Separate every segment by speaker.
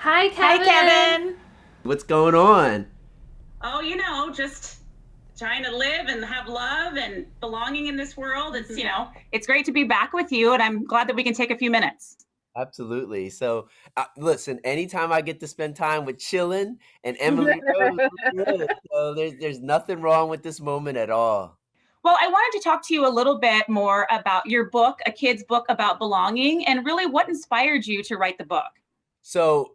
Speaker 1: Hi,
Speaker 2: Hi,
Speaker 1: Kevin.
Speaker 2: Kevin.
Speaker 3: What's going on?
Speaker 4: Oh, just trying to live and have love and belonging in this world. It's great to be back with you, and I'm glad that we can take a few minutes.
Speaker 3: Absolutely. So, listen, anytime I get to spend time with Chillin and Emily Rose, I'm good. So there's nothing wrong with this moment at all.
Speaker 4: Well, I wanted to talk to you a little bit more about your book, A Kid's Book About Belonging, and really what inspired you to write the book.
Speaker 3: So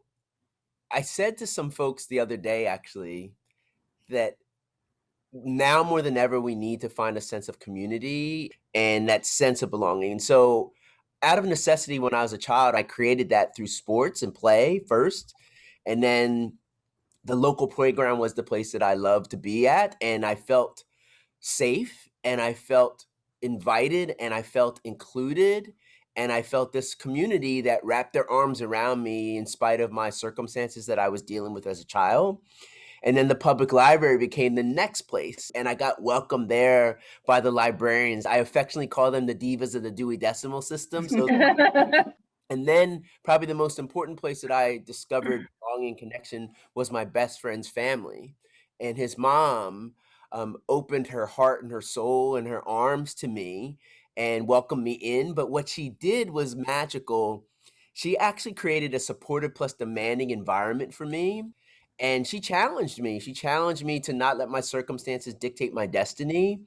Speaker 3: I said to some folks the other day, actually, that now more than ever, we need to find a sense of community and that sense of belonging. And so, out of necessity, when I was a child, I created that through sports and play first. And then the local playground was the place that I loved to be at. And I felt safe and I felt invited and I felt included. And I felt this community that wrapped their arms around me in spite of my circumstances that I was dealing with as a child. And then the public library became the next place. And I got welcomed there by the librarians. I affectionately call them the divas of the Dewey Decimal System. So, and then probably the most important place that I discovered belonging and connection was my best friend's family. And his mom opened her heart and her soul and her arms to me and welcomed me in. But what she did was magical. She actually created a supportive plus demanding environment for me. And she challenged me. She challenged me to not let my circumstances dictate my destiny.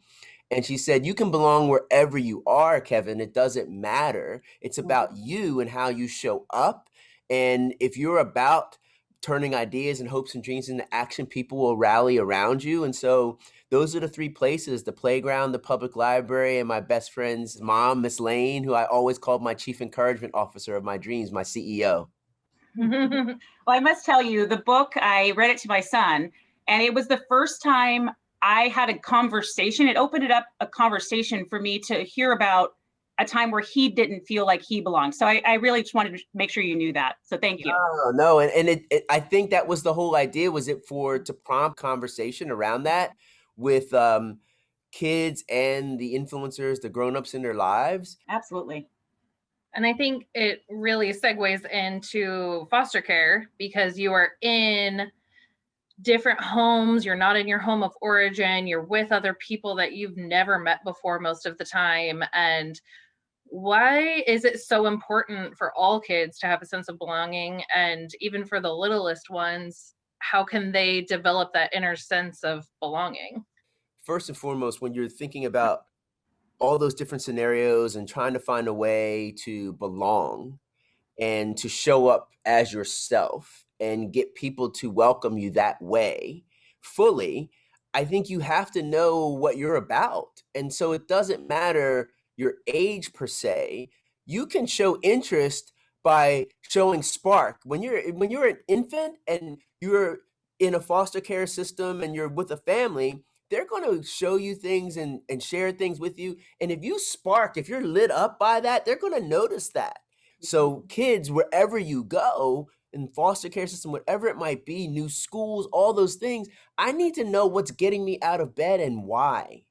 Speaker 3: And she said, "You can belong wherever you are, Kevin. It doesn't matter. It's about you and how you show up. And if you're about turning ideas and hopes and dreams into action, people will rally around you." And so those are the three places: the playground, the public library, and my best friend's mom, Miss Lane, who I always called my chief encouragement officer of my dreams, my CEO.
Speaker 4: Well, I must tell you, the book, I read it to my son, and it was the first time I had a conversation. It opened it up a conversation for me to hear about a time where he didn't feel like he belonged. So I really just wanted to make sure you knew that. So thank you.
Speaker 3: No, and I think that was the whole idea, was it for to prompt conversation around that with kids and the influencers, the grown-ups in their lives.
Speaker 4: Absolutely.
Speaker 1: And I think it really segues into foster care because you are in different homes. You're not in your home of origin. You're with other people that you've never met before most of the time. And why is it so important for all kids to have a sense of belonging? And even for the littlest ones, how can they develop that inner sense of belonging?
Speaker 3: First and foremost, when you're thinking about all those different scenarios and trying to find a way to belong and to show up as yourself and get people to welcome you that way fully, I think you have to know what you're about. And so it doesn't matter your age per se. You can show interest by showing spark. When you're an infant and you're in a foster care system and you're with a family, they're going to show you things and share things with you. And if you spark, if you're lit up by that, they're going to notice that. So kids, wherever you go, in foster care system, whatever it might be, new schools, all those things, I need to know what's getting me out of bed and why.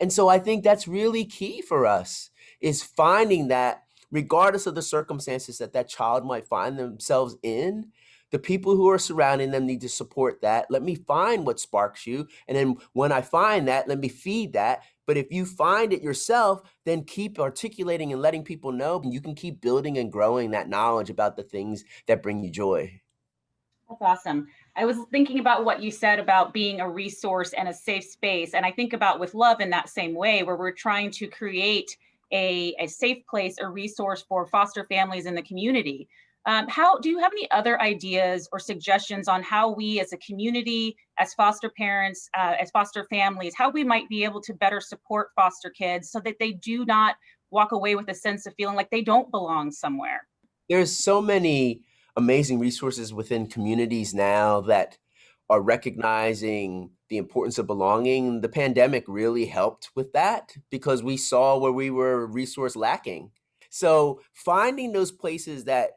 Speaker 3: And so I think that's really key for us, is finding that regardless of the circumstances that that child might find themselves in, the people who are surrounding them need to support that. Let me find what sparks you. And then when I find that, let me feed that. But if you find it yourself, then keep articulating and letting people know, and you can keep building and growing that knowledge about the things that bring you joy.
Speaker 4: That's awesome. I was thinking about what you said about being a resource and a safe space. And I think about with love in that same way, where we're trying to create a safe place, a resource for foster families in the community. How do you have any other ideas or suggestions on how we as a community, as foster parents, as foster families, how we might be able to better support foster kids so that they do not walk away with a sense of feeling like they don't belong somewhere?
Speaker 3: There's so many amazing resources within communities now that are recognizing the importance of belonging. The pandemic really helped with that because we saw where we were resource lacking. So finding those places that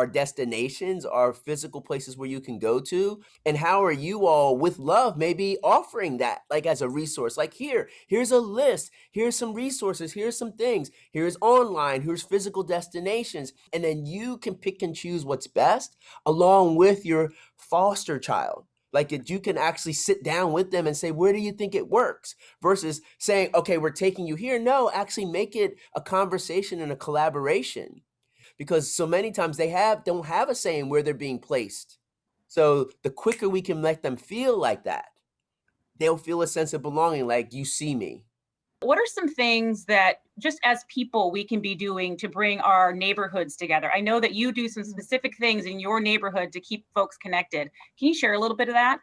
Speaker 3: our destinations, our physical places where you can go to, and how are you all with love maybe offering that like as a resource? Like here's a list, here's some resources, here's some things, here's online, here's physical destinations, and then you can pick and choose what's best along with your foster child. Like you can actually sit down with them and say, where do you think it works? Versus saying, okay, we're taking you here. No, actually make it a conversation and a collaboration, because so many times they don't have a say in where they're being placed. So the quicker we can let them feel like that, they'll feel a sense of belonging, like you see me.
Speaker 4: What are some things that just as people we can be doing to bring our neighborhoods together? I know that you do some specific things in your neighborhood to keep folks connected. Can you share a little bit of that?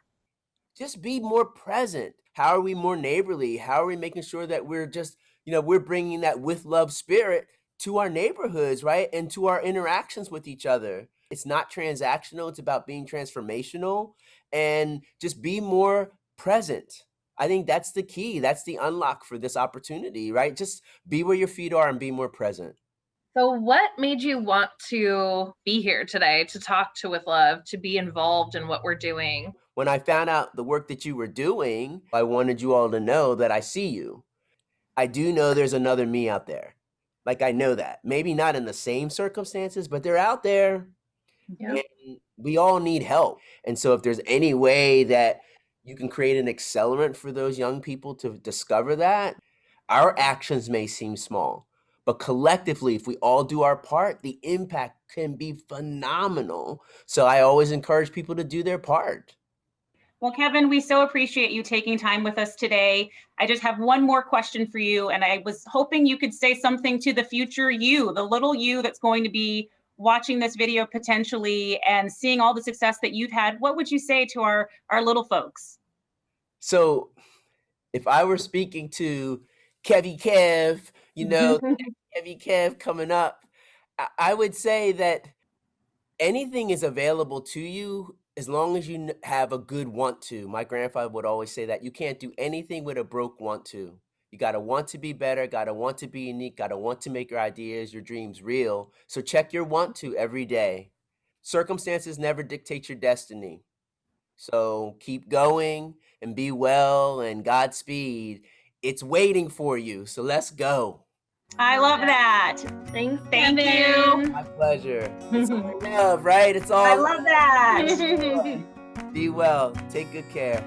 Speaker 3: Just be more present. How are we more neighborly? How are we making sure that we're just, we're bringing that with love spirit to our neighborhoods, right? And to our interactions with each other. It's not transactional. It's about being transformational, and just be more present. I think that's the key. That's the unlock for this opportunity, right? Just be where your feet are and be more present.
Speaker 1: So what made you want to be here today, to talk to With Love, to be involved in what we're doing?
Speaker 3: When I found out the work that you were doing, I wanted you all to know that I see you. I do know there's another me out there. Like, I know that. Maybe not in the same circumstances, but they're out there.
Speaker 1: Yep.
Speaker 3: And we all need help. And so if there's any way that you can create an accelerant for those young people to discover that, our actions may seem small, but collectively, if we all do our part, the impact can be phenomenal. So I always encourage people to do their part.
Speaker 4: Well, Kevin, we so appreciate you taking time with us today. I just have one more question for you, and I was hoping you could say something to the future you, the little you that's going to be watching this video potentially and seeing all the success that you've had. What would you say to our little folks?
Speaker 3: So if I were speaking to Kevy Kev, Kevy Kev coming up, I would say that anything is available to you as long as you have a good want to. My grandfather would always say that you can't do anything with a broke want to. You got to want to be better, got to want to be unique, got to want to make your ideas, your dreams real. So check your want to every day. Circumstances never dictate your destiny. So keep going and be well, and Godspeed. It's waiting for you. So let's go.
Speaker 4: I love that.
Speaker 1: Thanks,
Speaker 4: Thank
Speaker 1: Kevin.
Speaker 4: you.
Speaker 3: My pleasure. It's all love, right? It's all
Speaker 4: I love that.
Speaker 3: Be well. Take good care.